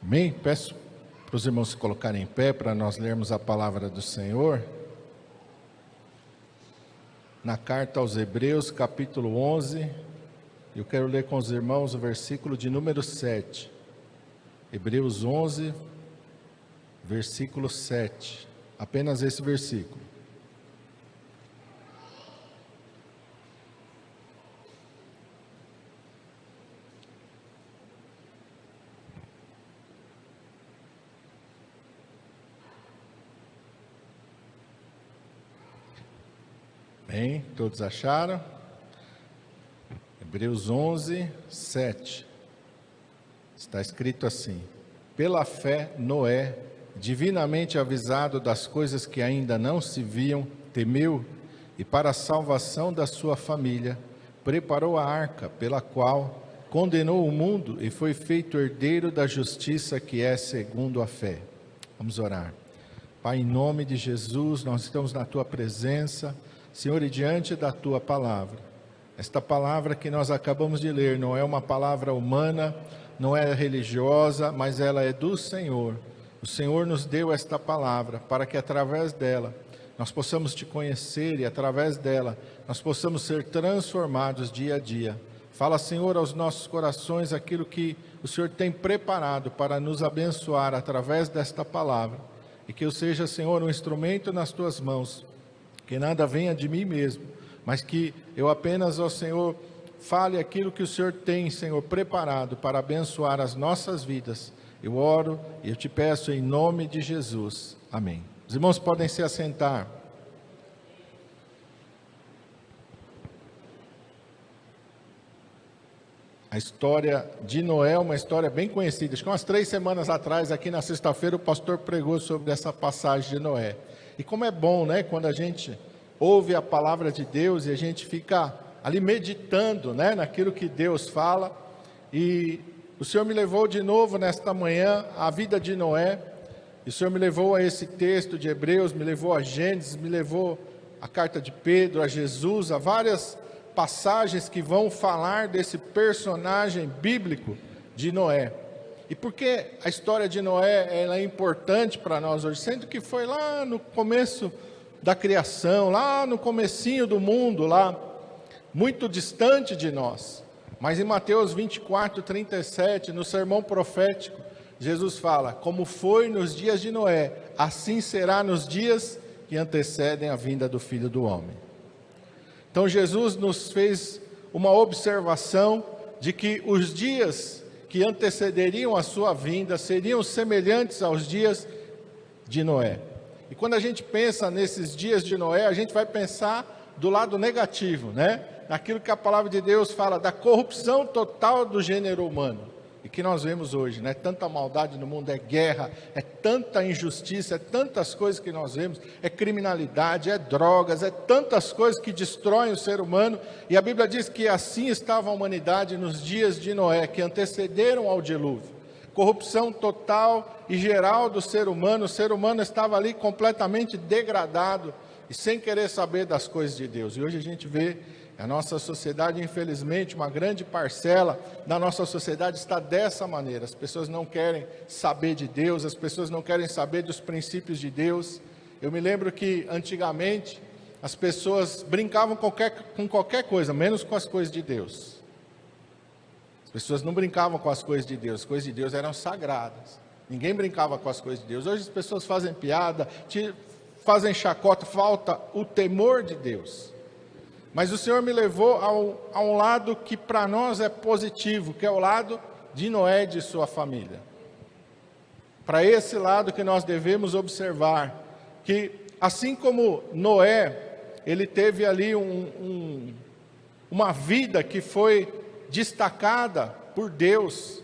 Amém? Peço para os irmãos se colocarem em pé para nós lermos a palavra do Senhor. Na carta aos Hebreus, capítulo 11, eu quero ler com os irmãos o versículo de número 7. Hebreus 11, versículo 7. Apenas esse versículo. Bem, todos acharam? Hebreus 11, 7. Está escrito assim: pela fé, Noé, divinamente avisado das coisas que ainda não se viam, temeu e para a salvação da sua família, preparou a arca, pela qual condenou o mundo e foi feito herdeiro da justiça que é segundo a fé. Vamos orar. Pai, em nome de Jesus, nós estamos na Tua presença, Senhor, e diante da Tua palavra. Esta palavra que nós acabamos de ler não é uma palavra humana, não é religiosa, mas ela é do Senhor. O Senhor nos deu esta palavra para que através dela nós possamos Te conhecer e através dela nós possamos ser transformados dia a dia. Fala, Senhor, aos nossos corações aquilo que o Senhor tem preparado para nos abençoar através desta palavra. E que eu seja, Senhor, um instrumento nas Tuas mãos, que nada venha de mim mesmo, mas que eu apenas, ó Senhor, fale aquilo que o Senhor tem, Senhor, preparado para abençoar as nossas vidas. Eu oro e eu Te peço em nome de Jesus. Amém. Os irmãos podem se assentar. A história de Noé é uma história bem conhecida. Acho que umas 3 semanas atrás, aqui na sexta-feira, o pastor pregou sobre essa passagem de Noé. E como é bom, né, quando a gente ouve a palavra de Deus e a gente fica ali meditando, né, naquilo que Deus fala. E o Senhor me levou de novo nesta manhã à vida de Noé. E o Senhor me levou a esse texto de Hebreus, me levou a Gênesis, me levou à carta de Pedro, a Jesus, a várias passagens que vão falar desse personagem bíblico de Noé. E por que a história de Noé ela é importante para nós hoje? Sendo que foi lá no começo da criação, lá no comecinho do mundo, lá muito distante de nós. Mas em Mateus 24, 37, no sermão profético, Jesus fala: como foi nos dias de Noé, assim será nos dias que antecedem a vinda do Filho do Homem. Então Jesus nos fez uma observação de que os dias que antecederiam a sua vinda seriam semelhantes aos dias de Noé. E quando a gente pensa nesses dias de Noé, a gente vai pensar do lado negativo, né? Naquilo que a palavra de Deus fala da corrupção total do gênero humano. E que nós vemos hoje, né? Tanta maldade no mundo, é guerra, é tanta injustiça, é tantas coisas que nós vemos, é criminalidade, é drogas, é tantas coisas que destroem o ser humano. E a Bíblia diz que assim estava a humanidade nos dias de Noé, que antecederam ao dilúvio. Corrupção total e geral do ser humano. O ser humano estava ali completamente degradado e sem querer saber das coisas de Deus. E hoje a gente vê a nossa sociedade, infelizmente, uma grande parcela da nossa sociedade está dessa maneira. As pessoas não querem saber de Deus, as pessoas não querem saber dos princípios de Deus. Eu me lembro que antigamente as pessoas brincavam com qualquer coisa, menos com as coisas de Deus. As pessoas não brincavam com as coisas de Deus, as coisas de Deus eram sagradas. Ninguém brincava com as coisas de Deus. Hoje as pessoas fazem piada, fazem chacota, falta o temor de Deus. Mas o Senhor me levou a um lado que para nós é positivo, que é o lado de Noé e de sua família. Para esse lado que nós devemos observar, que assim como Noé, ele teve ali uma vida que foi destacada por Deus.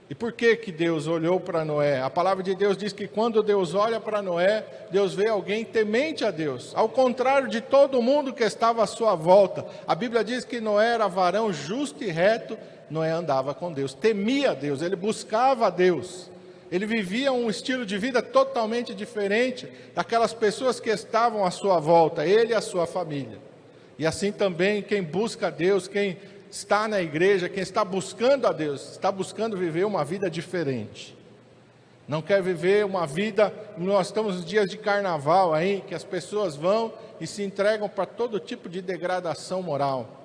E por que Deus olhou para Noé? A palavra de Deus diz que quando Deus olha para Noé, Deus vê alguém temente a Deus, ao contrário de todo mundo que estava à sua volta. A Bíblia diz que Noé era varão justo e reto. Noé andava com Deus, temia a Deus, ele buscava a Deus. Ele vivia um estilo de vida totalmente diferente daquelas pessoas que estavam à sua volta, ele e a sua família. E assim também quem busca a Deus, quem está na igreja, quem está buscando a Deus, está buscando viver uma vida diferente. não quer viver uma vida. Nós estamos nos dias de carnaval aí, que as pessoas vão e se entregam para todo tipo de degradação moral.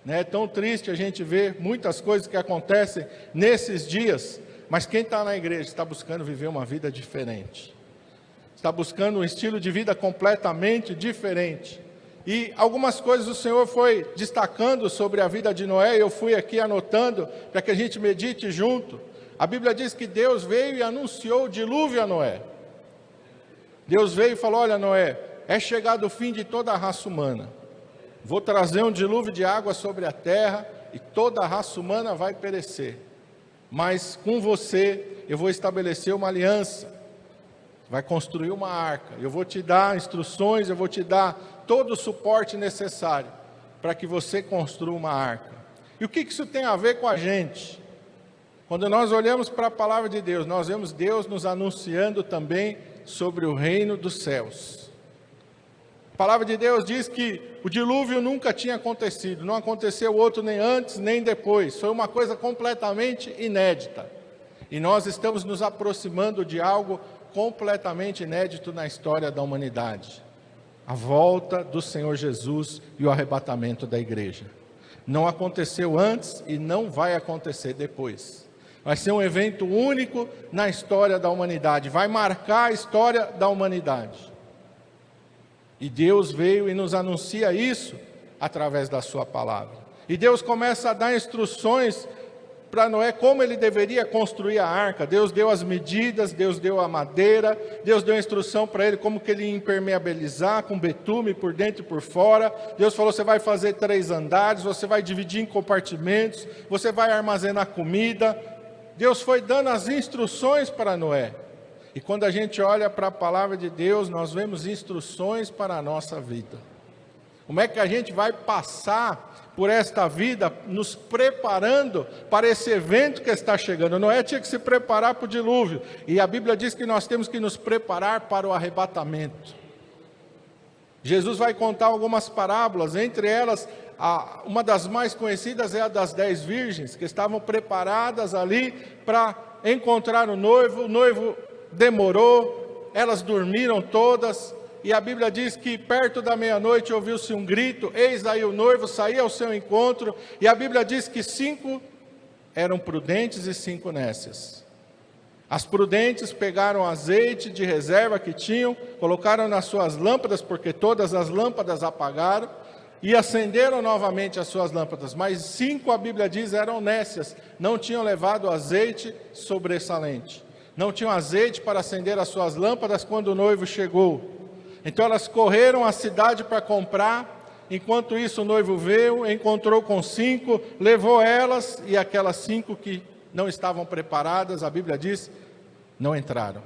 É tão triste a gente ver muitas coisas que acontecem nesses dias, mas quem está na igreja está buscando viver uma vida diferente, está buscando um estilo de vida completamente diferente. E algumas coisas o Senhor foi destacando sobre a vida de Noé, e eu fui aqui anotando para que a gente medite junto. A Bíblia diz que Deus veio e anunciou o dilúvio a Noé. Deus veio e falou: olha, Noé, é chegado o fim de toda a raça humana. Vou trazer um dilúvio de água sobre a terra e toda a raça humana vai perecer. Mas com você eu vou estabelecer uma aliança. Vai construir uma arca. Eu vou te dar instruções, eu vou te dar todo o suporte necessário para que você construa uma arca. E o que isso tem a ver com a gente? Quando nós olhamos para a palavra de Deus, nós vemos Deus nos anunciando também sobre o reino dos céus. A palavra de Deus diz que o dilúvio nunca tinha acontecido, não aconteceu outro nem antes nem depois, foi uma coisa completamente inédita. E nós estamos nos aproximando de algo completamente inédito na história da humanidade. A volta do Senhor Jesus e o arrebatamento da igreja. Não aconteceu antes e não vai acontecer depois. Vai ser um evento único na história da humanidade, vai marcar a história da humanidade. E Deus veio e nos anuncia isso através da sua palavra. E Deus começa a dar instruções para Noé como ele deveria construir a arca. Deus deu as medidas, Deus deu a madeira, Deus deu a instrução para ele como que ele ia impermeabilizar com betume por dentro e por fora. Deus falou: você vai fazer 3 andares, você vai dividir em compartimentos, você vai armazenar comida. Deus foi dando as instruções para Noé. E quando a gente olha para a palavra de Deus, nós vemos instruções para a nossa vida. Como é que a gente vai passar por esta vida, nos preparando para esse evento que está chegando? Noé tinha que se preparar para o dilúvio, e a Bíblia diz que nós temos que nos preparar para o arrebatamento. Jesus vai contar algumas parábolas, entre elas, uma das mais conhecidas é a das 10 virgens, que estavam preparadas ali para encontrar o noivo demorou, elas dormiram todas, e a Bíblia diz que perto da meia-noite ouviu-se um grito: eis aí o noivo, saía ao seu encontro, e a Bíblia diz que 5 eram prudentes e 5 nécias. As prudentes pegaram azeite de reserva que tinham, colocaram nas suas lâmpadas, porque todas as lâmpadas apagaram, e acenderam novamente as suas lâmpadas, mas 5, a Bíblia diz, eram nécias, não tinham levado azeite sobressalente, não tinham azeite para acender as suas lâmpadas quando o noivo chegou. Então elas correram à cidade para comprar. Enquanto isso o noivo veio, encontrou com 5, levou elas, e aquelas 5 que não estavam preparadas, a Bíblia diz, não entraram.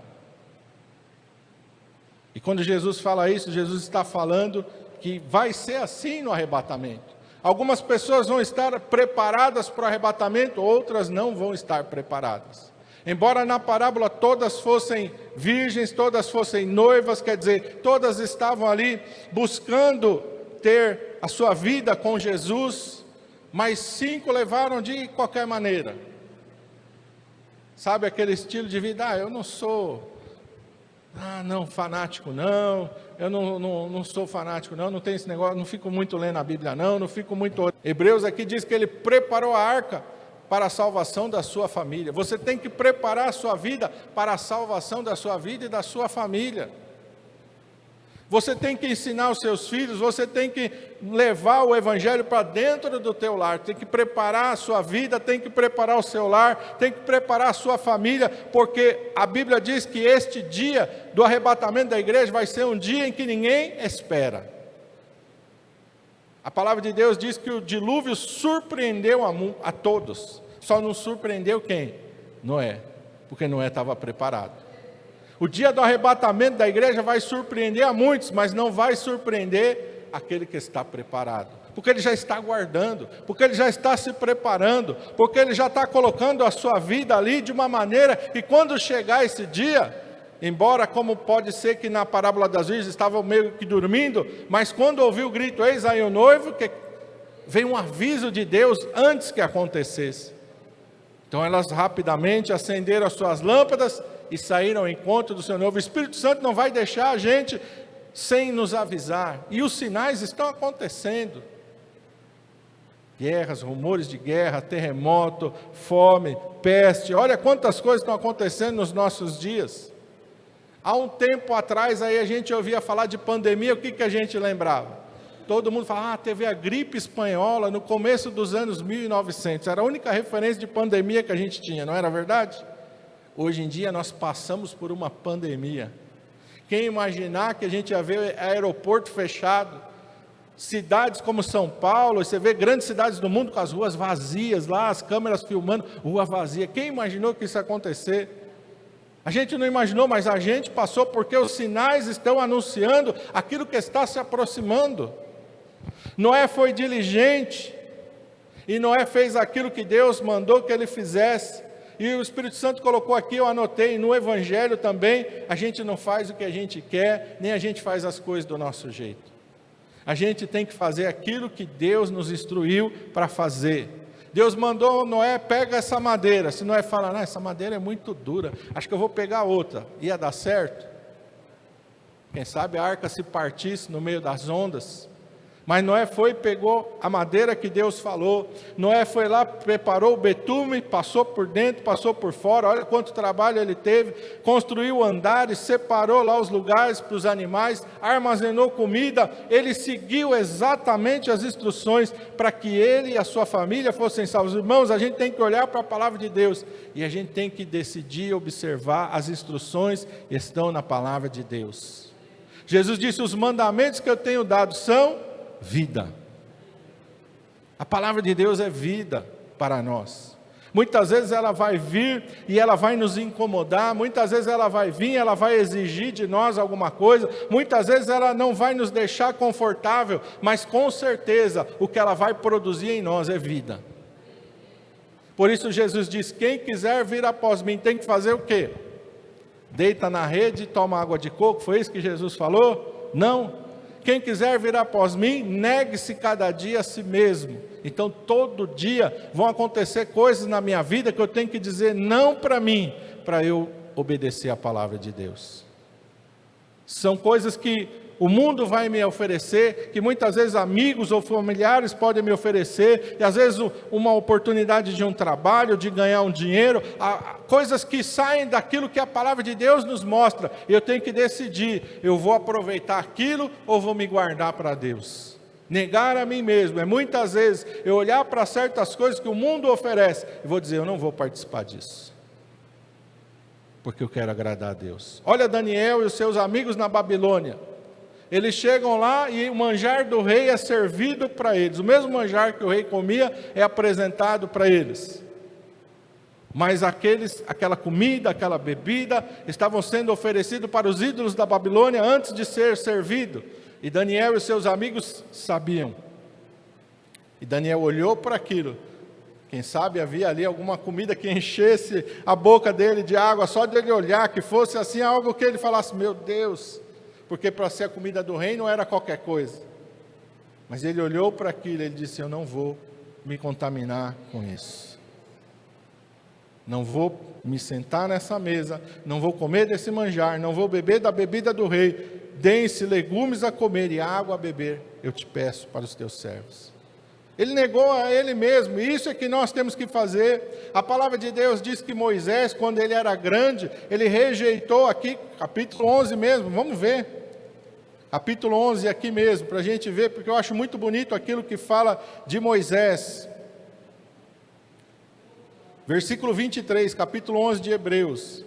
E quando Jesus fala isso, Jesus está falando que vai ser assim no arrebatamento. Algumas pessoas vão estar preparadas para o arrebatamento, outras não vão estar preparadas. Embora na parábola todas fossem virgens, todas fossem noivas, quer dizer, todas estavam ali buscando ter a sua vida com Jesus, mas 5 levaram de qualquer maneira. Sabe aquele estilo de vida? Eu não sou fanático não, eu não sou fanático não tenho esse negócio, não fico muito lendo a Bíblia não fico muito... Hebreus aqui diz que ele preparou a arca para a salvação da sua família. Você tem que preparar a sua vida para a salvação da sua vida e da sua família. Você tem que ensinar os seus filhos, você tem que levar o evangelho para dentro do teu lar, tem que preparar a sua vida, tem que preparar o seu lar, tem que preparar a sua família, porque a Bíblia diz que este dia do arrebatamento da igreja vai ser um dia em que ninguém espera. A palavra de Deus diz que o dilúvio surpreendeu a todos, só não surpreendeu quem? Noé, porque Noé estava preparado. O dia do arrebatamento da igreja vai surpreender a muitos, mas não vai surpreender aquele que está preparado, porque ele já está aguardando, porque ele já está se preparando, porque ele já está colocando a sua vida ali de uma maneira que quando chegar esse dia, embora como pode ser que na parábola das virgens estavam meio que dormindo, mas quando ouviu o grito, eis aí o noivo, que veio um aviso de Deus antes que acontecesse. Então elas rapidamente acenderam as suas lâmpadas e saíram ao encontro do seu noivo. O Espírito Santo não vai deixar a gente sem nos avisar. E os sinais estão acontecendo. Guerras, rumores de guerra, terremoto, fome, peste. Olha quantas coisas estão acontecendo nos nossos dias. Há um tempo atrás aí a gente ouvia falar de pandemia, o que a gente lembrava? Todo mundo falava, teve a gripe espanhola no começo dos anos 1900. Era a única referência de pandemia que a gente tinha, não era verdade? Hoje em dia nós passamos por uma pandemia. Quem imaginar que a gente ia ver aeroporto fechado, cidades como São Paulo, você vê grandes cidades do mundo com as ruas vazias lá, as câmeras filmando, rua vazia. Quem imaginou que isso ia acontecer? A gente não imaginou, mas a gente passou porque os sinais estão anunciando aquilo que está se aproximando. Noé foi diligente, e Noé fez aquilo que Deus mandou que ele fizesse, e o Espírito Santo colocou aqui, eu anotei, no Evangelho também, a gente não faz o que a gente quer, nem a gente faz as coisas do nosso jeito. A gente tem que fazer aquilo que Deus nos instruiu para fazer. Deus mandou Noé, pega essa madeira. Se Noé fala, essa madeira é muito dura, acho que eu vou pegar outra. Ia dar certo? Quem sabe a arca se partisse no meio das ondas. Mas Noé foi e pegou a madeira que Deus falou. Noé foi lá, preparou o betume, passou por dentro, passou por fora. Olha quanto trabalho ele teve. Construiu andares, separou lá os lugares para os animais, armazenou comida. Ele seguiu exatamente as instruções para que ele e a sua família fossem salvos. Irmãos, a gente tem que olhar para a palavra de Deus e a gente tem que decidir observar as instruções que estão na palavra de Deus. Jesus disse, os mandamentos que eu tenho dado são vida. A palavra de Deus é vida para nós. Muitas vezes ela vai vir e ela vai nos incomodar, muitas vezes ela vai vir, ela vai exigir de nós alguma coisa, muitas vezes ela não vai nos deixar confortável, mas com certeza o que ela vai produzir em nós é vida. Por isso Jesus diz, quem quiser vir após mim tem que fazer o quê? Deita na rede e toma água de coco, foi isso que Jesus falou? Não. Quem quiser vir após mim, negue-se cada dia a si mesmo. Então todo dia vão acontecer coisas na minha vida que eu tenho que dizer não para mim, para eu obedecer a palavra de Deus. São coisas que o mundo vai me oferecer, que muitas vezes amigos ou familiares podem me oferecer, e às vezes uma oportunidade de um trabalho, de ganhar um dinheiro, coisas que saem daquilo que a palavra de Deus nos mostra, e eu tenho que decidir, eu vou aproveitar aquilo ou vou me guardar para Deus. Negar a mim mesmo, é muitas vezes eu olhar para certas coisas que o mundo oferece, e vou dizer, eu não vou participar disso, porque eu quero agradar a Deus. Olha Daniel e os seus amigos na Babilônia. Eles chegam lá e o manjar do rei é servido para eles. O mesmo manjar que o rei comia é apresentado para eles. Mas aquela comida, aquela bebida, estavam sendo oferecidos para os ídolos da Babilônia antes de ser servido. E Daniel e seus amigos sabiam. E Daniel olhou para aquilo. Quem sabe havia ali alguma comida que enchesse a boca dele de água, só de ele olhar, que fosse assim algo que ele falasse, meu Deus... Porque para ser a comida do rei não era qualquer coisa. Mas ele olhou para aquilo e ele disse, eu não vou me contaminar com isso. Não vou me sentar nessa mesa, não vou comer desse manjar, não vou beber da bebida do rei. Deem-se legumes a comer e água a beber, eu te peço para os teus servos. Ele negou a ele mesmo, e isso é que nós temos que fazer. A palavra de Deus diz que Moisés, quando ele era grande, ele rejeitou aqui, capítulo 11 mesmo, vamos ver. Capítulo 11 aqui mesmo, para a gente ver, porque eu acho muito bonito aquilo que fala de Moisés. Versículo 23, capítulo 11 de Hebreus.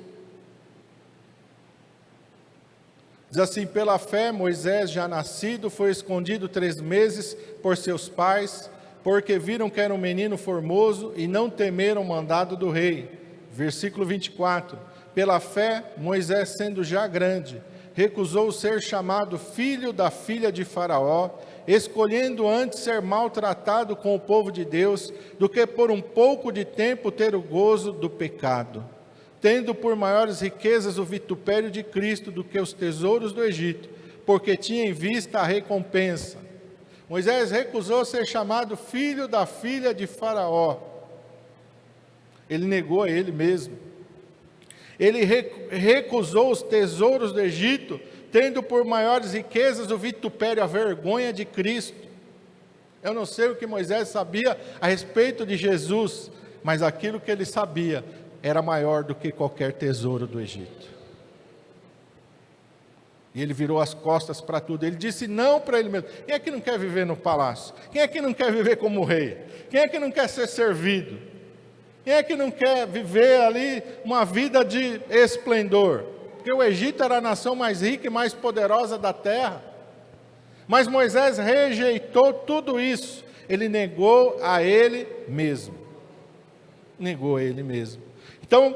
Diz assim, pela fé Moisés já nascido foi escondido 3 meses por seus pais, porque viram que era um menino formoso e não temeram o mandado do rei. Versículo 24, pela fé Moisés sendo já grande, recusou ser chamado filho da filha de Faraó, escolhendo antes ser maltratado com o povo de Deus, do que por um pouco de tempo ter o gozo do pecado, tendo por maiores riquezas o vitupério de Cristo do que os tesouros do Egito, porque tinha em vista a recompensa. Moisés recusou ser chamado filho da filha de Faraó. Ele negou a ele mesmo. Ele recusou os tesouros do Egito, tendo por maiores riquezas o vitupério, a vergonha de Cristo. Eu não sei o que Moisés sabia a respeito de Jesus, mas aquilo que ele sabia era maior do que qualquer tesouro do Egito. E ele virou as costas para tudo. Ele disse não para ele mesmo. Quem é que não quer viver no palácio? Quem é que não quer viver como rei? Quem é que não quer ser servido? Quem é que não quer viver ali uma vida de esplendor? Porque o Egito era a nação mais rica e mais poderosa da terra. Mas Moisés rejeitou tudo isso. Ele negou a ele mesmo. Negou a ele mesmo. Então,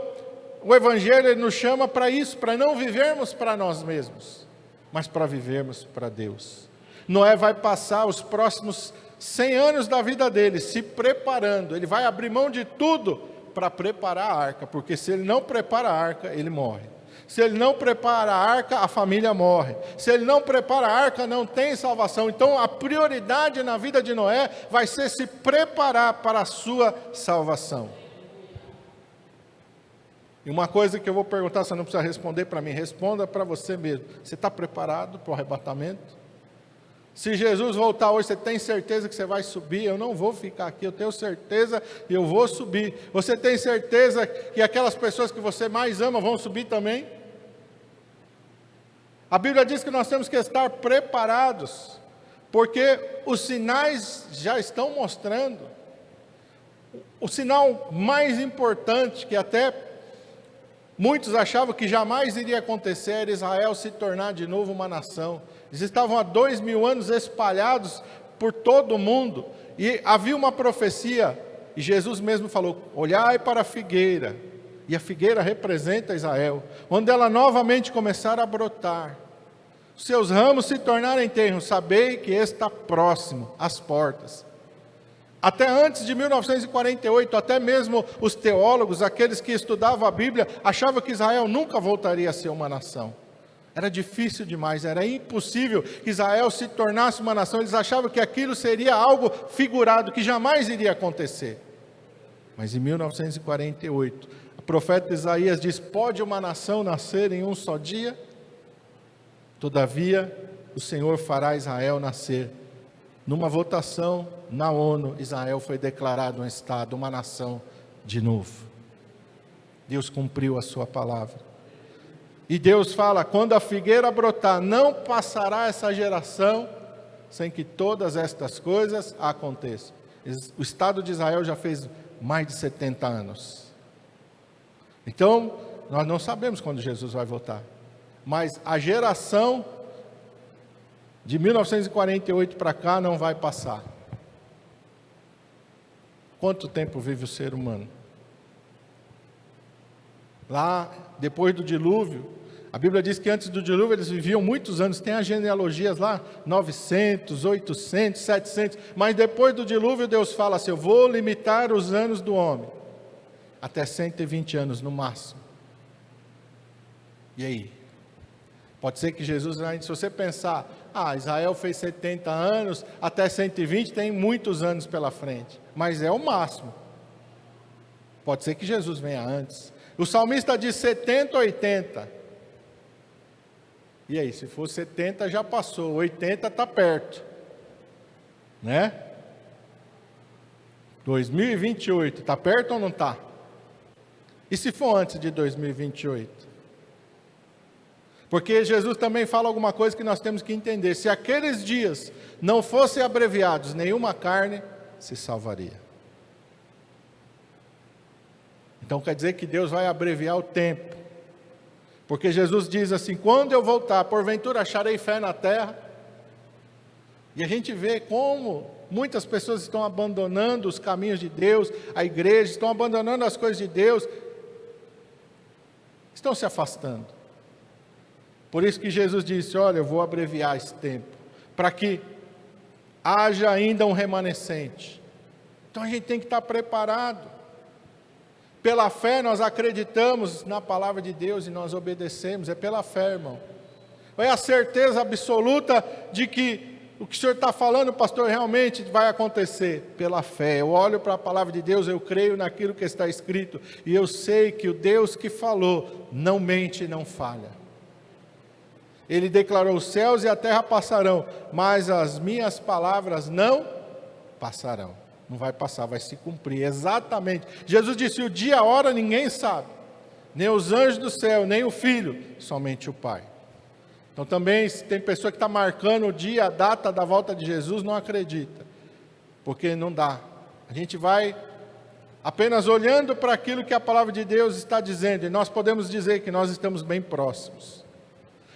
o Evangelho ele nos chama para isso, para não vivermos para nós mesmos, mas para vivermos para Deus. Noé vai passar os próximos 100 anos da vida dele se preparando. Ele vai abrir mão de tudo para preparar a arca, porque se ele não prepara a arca, ele morre. Se ele não prepara a arca, a família morre. Se ele não prepara a arca, não tem salvação. Então a prioridade na vida de Noé vai ser se preparar para a sua salvação. E uma coisa que eu vou perguntar, você não precisa responder para mim, responda para você mesmo. Você está preparado para o arrebatamento? Se Jesus voltar hoje, você tem certeza que você vai subir? Eu não vou ficar aqui, eu tenho certeza que eu vou subir. Você tem certeza que aquelas pessoas que você mais ama vão subir também? A Bíblia diz que nós temos que estar preparados, porque os sinais já estão mostrando. O sinal mais importante, que até muitos achavam que jamais iria acontecer, era Israel se tornar de novo uma nação. Eles estavam há 2000 anos espalhados por todo o mundo, e havia uma profecia, e Jesus mesmo falou, olhai para a figueira, e a figueira representa Israel, onde ela novamente começar a brotar, seus ramos se tornarem terros, sabei que está próximo, às portas. Até antes de 1948, até mesmo os teólogos, aqueles que estudavam a Bíblia, achavam que Israel nunca voltaria a ser uma nação. Era difícil demais, era impossível que Israel se tornasse uma nação. Eles achavam que aquilo seria algo figurado, que jamais iria acontecer. Mas em 1948, o profeta Isaías diz, pode uma nação nascer em um só dia? Todavia, o Senhor fará Israel nascer. Numa votação na ONU, Israel foi declarado um Estado, uma nação de novo. Deus cumpriu a sua palavra. E Deus fala, quando a figueira brotar, não passará essa geração sem que todas estas coisas aconteçam. O Estado de Israel já fez mais de 70 anos. Então, nós não sabemos quando Jesus vai voltar. Mas a geração de 1948 para cá não vai passar. Quanto tempo vive o ser humano? Lá, depois do dilúvio, a Bíblia diz que antes do dilúvio eles viviam muitos anos, tem as genealogias lá, 900, 800, 700, mas depois do dilúvio Deus fala assim, eu vou limitar os anos do homem, até 120 anos no máximo. E aí? Pode ser que Jesus, se você pensar, Israel fez 70 anos, até 120 tem muitos anos pela frente, mas é o máximo. Pode ser que Jesus venha antes. O salmista diz 70, 80. E aí, se for 70 já passou, 80 está perto, né? 2028, está perto ou não está? E se for antes de 2028? Porque Jesus também fala alguma coisa que nós temos que entender, se aqueles dias não fossem abreviados, nenhuma carne se salvaria. Então quer dizer que Deus vai abreviar o tempo. Porque Jesus diz assim, quando eu voltar, porventura acharei fé na terra. E a gente vê como muitas pessoas estão abandonando os caminhos de Deus, a igreja, estão abandonando as coisas de Deus, estão se afastando. Por isso que Jesus disse, olha, eu vou abreviar esse tempo, para que haja ainda um remanescente. Então a gente tem que estar preparado. Pela fé nós acreditamos na palavra de Deus e nós obedecemos, é pela fé, irmão. É a certeza absoluta de que o que o Senhor está falando, pastor, realmente vai acontecer pela fé. Eu olho para a palavra de Deus, eu creio naquilo que está escrito, e eu sei que o Deus que falou não mente e não falha. Ele declarou: os céus e a terra passarão, mas as minhas palavras não passarão. Não vai passar, vai se cumprir, exatamente. Jesus disse: o dia e a hora ninguém sabe, nem os anjos do céu, nem o Filho, somente o Pai. Então também, se tem pessoa que está marcando o dia, a data da volta de Jesus, não acredita, porque não dá. A gente vai apenas olhando para aquilo que a palavra de Deus está dizendo, e nós podemos dizer que nós estamos bem próximos.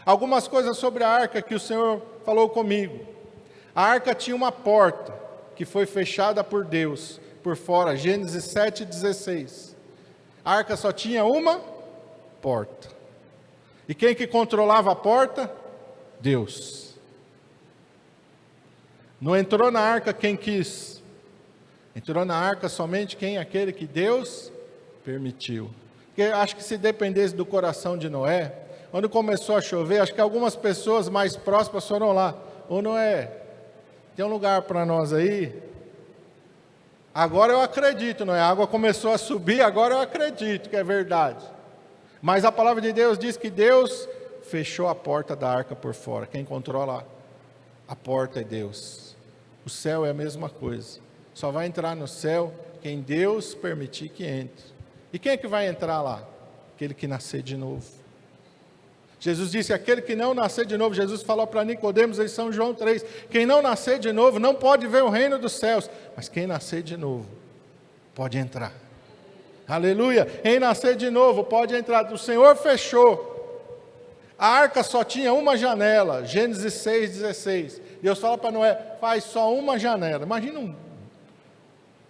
Algumas coisas sobre a arca que o Senhor falou comigo. A arca tinha uma porta, que foi fechada por Deus, por fora, Gênesis 7,16. A arca só tinha uma porta. E quem que controlava a porta? Deus. Não entrou na arca quem quis. Entrou na arca somente aquele que Deus permitiu. Porque acho que se dependesse do coração de Noé, quando começou a chover, acho que algumas pessoas mais próximas foram lá: ô Noé, tem um lugar para nós aí? Agora eu acredito, Noé, a água começou a subir, agora eu acredito que é verdade. Mas a palavra de Deus diz que Deus fechou a porta da arca por fora. Quem controla a porta é Deus. O céu é a mesma coisa. Só vai entrar no céu quem Deus permitir que entre. E quem é que vai entrar lá? Aquele que nascer de novo. Jesus disse: aquele que não nascer de novo, Jesus falou para Nicodemos em São João 3, quem não nascer de novo não pode ver o reino dos céus, mas quem nascer de novo pode entrar. Aleluia, em nascer de novo pode entrar. O Senhor fechou. A arca só tinha uma janela, Gênesis 6,16. Deus fala para Noé: faz só uma janela. Imagina o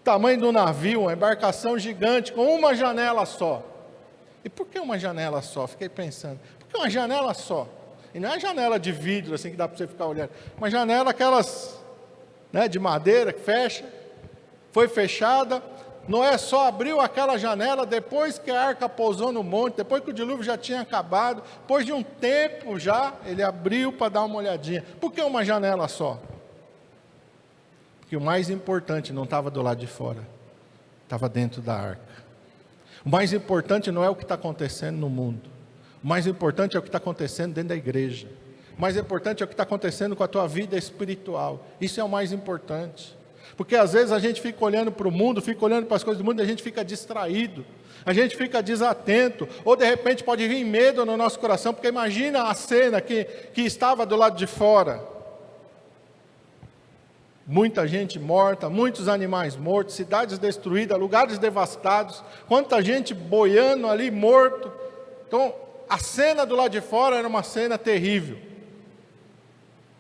tamanho do navio, uma embarcação gigante com uma janela só. E por que uma janela só? Fiquei pensando, por que uma janela só? E não é janela de vidro assim que dá para você ficar olhando, uma janela aquelas, né, de madeira que fecha. Foi fechada. Noé só abriu aquela janela depois que a arca pousou no monte, depois que o dilúvio já tinha acabado, depois de um tempo já, ele abriu para dar uma olhadinha. Por que uma janela só? Porque o mais importante não estava do lado de fora, estava dentro da arca. O mais importante não é o que está acontecendo no mundo, o mais importante é o que está acontecendo dentro da igreja, o mais importante é o que está acontecendo com a tua vida espiritual. Isso é o mais importante. Porque às vezes a gente fica olhando para o mundo, fica olhando para as coisas do mundo, e a gente fica distraído, a gente fica desatento, ou de repente pode vir medo no nosso coração, porque imagina a cena que estava do lado de fora. Muita gente morta, muitos animais mortos, cidades destruídas, lugares devastados, quanta gente boiando ali morto. Então a cena do lado de fora era uma cena terrível.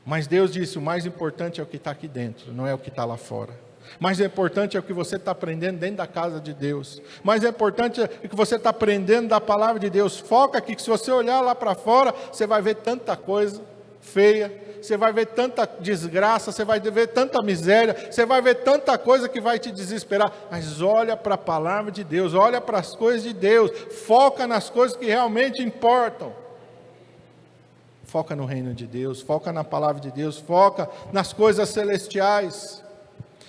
Mas Deus disse: o mais importante é o que está aqui dentro, não é o que está lá fora. O mais importante é o que você está aprendendo dentro da casa de Deus. O mais importante é o que você está aprendendo da palavra de Deus. Foca aqui, que se você olhar lá para fora, você vai ver tanta coisa feia, você vai ver tanta desgraça, você vai ver tanta miséria, você vai ver tanta coisa que vai te desesperar. Mas olha para a palavra de Deus, olha para as coisas de Deus, foca nas coisas que realmente importam. Foca no reino de Deus, foca na palavra de Deus, foca nas coisas celestiais.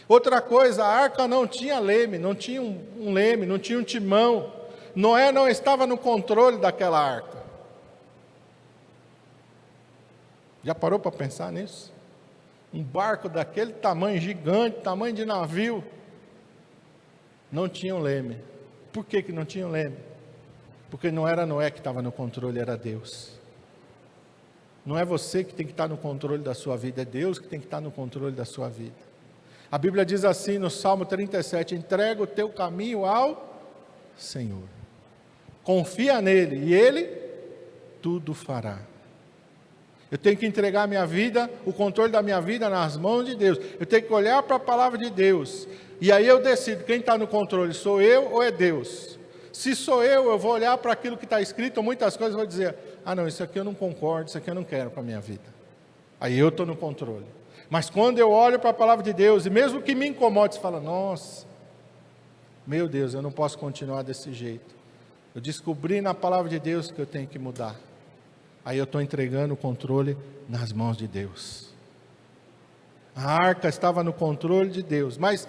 Outra coisa, a arca não tinha leme, não tinha um leme, não tinha um timão. Noé não estava no controle daquela arca. Já parou para pensar nisso? Um barco daquele tamanho gigante, tamanho de navio, não tinha um leme. Por que não tinha um leme? Porque não era Noé que estava no controle, era Deus. Não é você que tem que estar no controle da sua vida, é Deus que tem que estar no controle da sua vida. A Bíblia diz assim no Salmo 37, entrega o teu caminho ao Senhor. Confia nele e Ele tudo fará. Eu tenho que entregar a minha vida, o controle da minha vida nas mãos de Deus. Eu tenho que olhar para a palavra de Deus. E aí eu decido, quem está no controle, sou eu ou é Deus? Se sou eu vou olhar para aquilo que está escrito, muitas coisas vou dizer, não, isso aqui eu não concordo, isso aqui eu não quero para a minha vida. Aí eu estou no controle. Mas quando eu olho para a palavra de Deus, e mesmo que me incomode, você fala, nossa, meu Deus, eu não posso continuar desse jeito. Eu descobri na palavra de Deus que eu tenho que mudar. Aí eu estou entregando o controle nas mãos de Deus. A arca estava no controle de Deus. Mas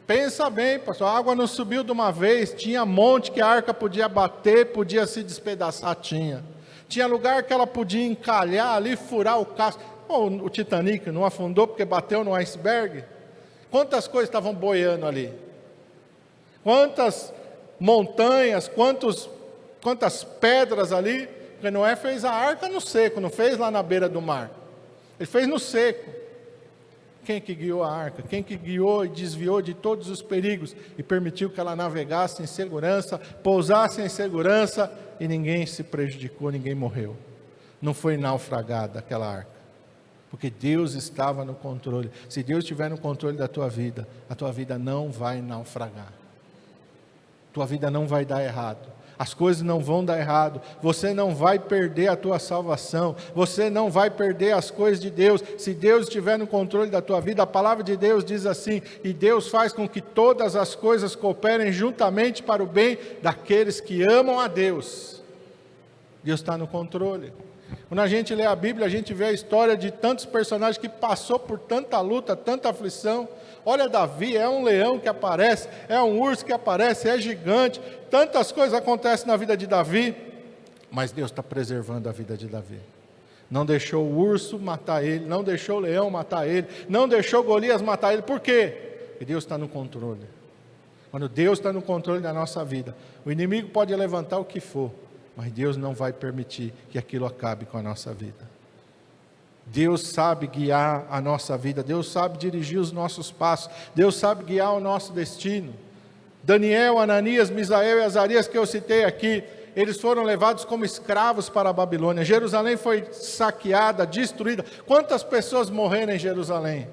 pensa bem, pastor, a água não subiu de uma vez, tinha monte que a arca podia bater, podia se despedaçar, tinha lugar que ela podia encalhar ali, furar o casco. O Titanic não afundou porque bateu no iceberg? Quantas coisas estavam boiando ali? Quantas montanhas, quantas pedras ali? Porque Noé fez a arca no seco, não fez lá na beira do mar. Ele fez no seco. Quem que guiou a arca? Quem que guiou e desviou de todos os perigos e permitiu que ela navegasse em segurança, pousasse em segurança e ninguém se prejudicou, ninguém morreu? Não foi naufragada aquela arca, porque Deus estava no controle. Se Deus estiver no controle da tua vida, a tua vida não vai naufragar, tua vida não vai dar errado. As coisas não vão dar errado, você não vai perder a tua salvação, você não vai perder as coisas de Deus, se Deus estiver no controle da tua vida. A palavra de Deus diz assim: e Deus faz com que todas as coisas cooperem juntamente para o bem daqueles que amam a Deus. Deus está no controle. Quando a gente lê a Bíblia, a gente vê a história de tantos personagens que passou por tanta luta, tanta aflição. Olha Davi, é um leão que aparece, é um urso que aparece, é gigante, tantas coisas acontecem na vida de Davi, mas Deus está preservando a vida de Davi. Não deixou o urso matar ele, não deixou o leão matar ele, não deixou Golias matar ele. Por quê? Porque Deus está no controle. Quando Deus está no controle da nossa vida, o inimigo pode levantar o que for, mas Deus não vai permitir que aquilo acabe com a nossa vida. Deus sabe guiar a nossa vida, Deus sabe dirigir os nossos passos, Deus sabe guiar o nosso destino. Daniel, Ananias, Misael e Azarias, que eu citei aqui, eles foram levados como escravos para a Babilônia. Jerusalém foi saqueada, destruída. Quantas pessoas morreram em Jerusalém?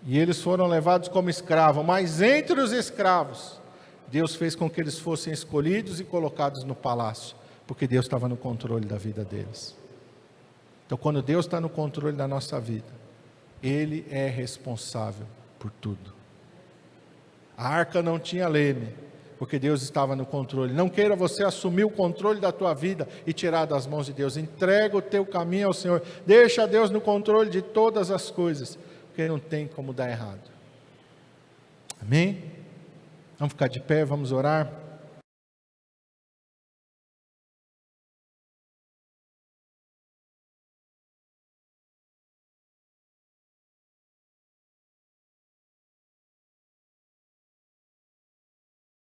E eles foram levados como escravos, mas entre os escravos, Deus fez com que eles fossem escolhidos e colocados no palácio, porque Deus estava no controle da vida deles. Então, quando Deus está no controle da nossa vida, Ele é responsável por tudo. A arca não tinha leme, porque Deus estava no controle. Não queira você assumir o controle da tua vida e tirar das mãos de Deus. Entrega o teu caminho ao Senhor. Deixa Deus no controle de todas as coisas, porque não tem como dar errado. Amém? Vamos ficar de pé, vamos orar.